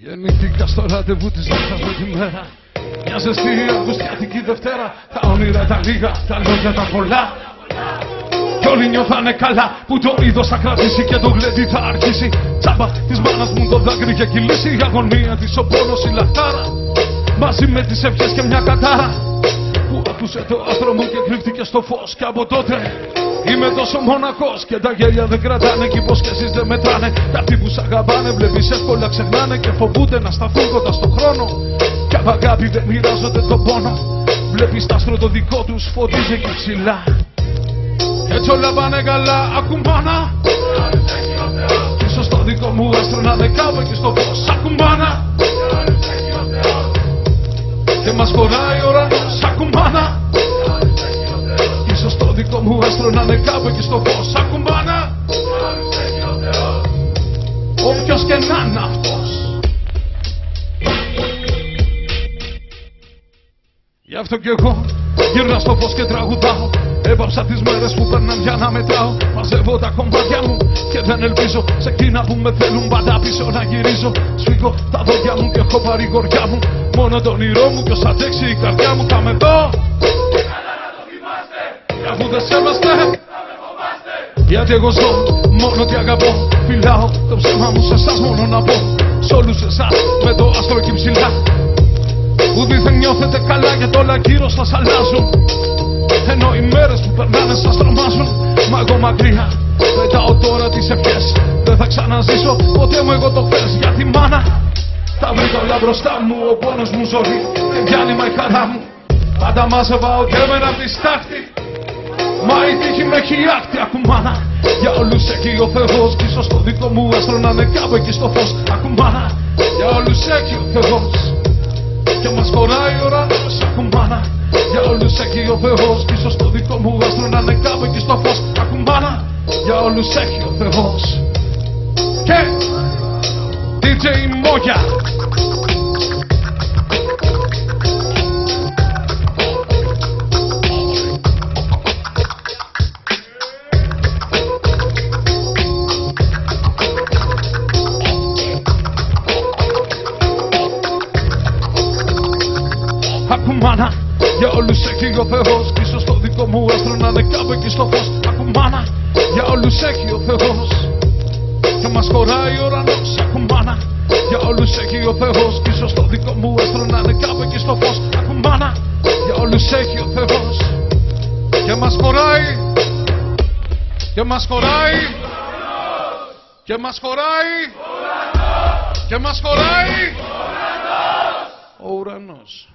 Γεννήθηκα στο ραντεβού της νύχτας με τη μέρα. Μια ζεστή αυγουστιάτικη Δευτέρα. Τα όνειρα τα λίγα, τα λόγια τα πολλά. Κι όλοι νιώθανε καλά που το είδος θα κρατήσει και το γλέντι θα αρχίσει. Τσάμπα της μάνας μου το δάκρυ για κυλήσει. Η αγωνία της, ο πόνος, η λαχτάρα. Μαζί με τις ευχές και μια κατάρα που άκουσε το άστρο μου και κρύφτηκε στο φως. Και από τότε είμαι τόσο μοναχός και τα γέλια δεν κρατάνε κι οι υποσχέσεις δεν μετράνε. Κι αυτοί που σ' αγαπάνε βλέπεις εύκολα ξεχνάνε και φοβούνται να σταθούν κοντά στον χρόνο. Κι απ' αγάπη δεν μοιράζονται τον πόνο. Βλέπεις τ' άστρο το δικό τους φωτίζει εκεί ψηλά. Έτσι όλα πάνε καλά, ακουμπάνα. Κι ίσως το δικό μου άστρο να είναι κάπου εκεί στο φως. Ακουμπάνα. Και μας χωράει ο ουρανός, ακουμπάνα. Ίσως το δικό μου άστρο να είναι κάπου εκεί στο φως. Ακουμπάνα. Όποιος και να είναι αυτός. Γι' αυτό κι εγώ γυρνάω στο φως και τραγουδάω. Έβαψα τις μέρες που παίρναν για να μετράω. Μαζεύω τα κομμάτια μου και δεν ελπίζω σε εκείνα που με θέλουν πάντα πίσω να γυρίζω. Σφίγγω τα δόντια μου και έχω πάρει γοριά μου. Μόνο το όνειρό μου κι ως αντέξει η καρδιά μου. Θα με δω και καλά να το θυμάστε. Κι αφού δεν σέβαστε θα με φοβάστε. Γιατί εγώ ζω μόνο τι αγαπώ. Φυλάω το ψέμα μου σε εσάς μόνο να πω. Σ' όλους εσάς με το άστρο εκεί ψηλά. Που δίθεν νιώθετε καλά γιατί όλα γύρω σας αλλάζουν. Ενώ οι μέρες που περνάνε σας τρομάζουν. Μα εγώ μακριά πετάω τώρα τις ευχές. Δεν θα ξαναζήσω ποτέ μου εγώ το χθες. Γιατί μάνα τα βρήκα όλα μπροστά μου. Ο πόνος μου ζωή και διάλειμμα η χαρά μου. Πάντα μάζευα ό,τι έμενα απ' τη στάχτη. Μα η τύχη με έχει άκτη. Ακουμάνα για όλους έχει ο Θεός. Κι ίσως το δικό μου άστρο να είναι κάπου εκεί στο φως. Ακουμάνα για όλους έχει ο Θεός. Και μας χωράει ο ουρανός. Ακουμάνα για όλους έχει ο Θεός. Κι ίσως το δικό μου άστρο να είναι κάπου εκεί στο φως. Ακουμάνα για όλους έχει ο Θεός. Και DJ Moya. Ακουμάνα για όλους έχει ο Θεός. Κι ίσως το δικό μου άστρο να είναι κάπου εκεί στο φως. Ακουμάνα για όλους έχει ο Θεός. Και μας χωράει ο ουρανός. Ακουμάνα για όλους έχει ο Θεός. Κι ίσως το δικό μου άστρο να είναι κάπου εκεί στο φως. Ακουμάνα για όλους έχει ο Θεός. Και μας χωράει. Και μας χωράει. Και μας χωράει. Και μας χωράει ο ουρανός.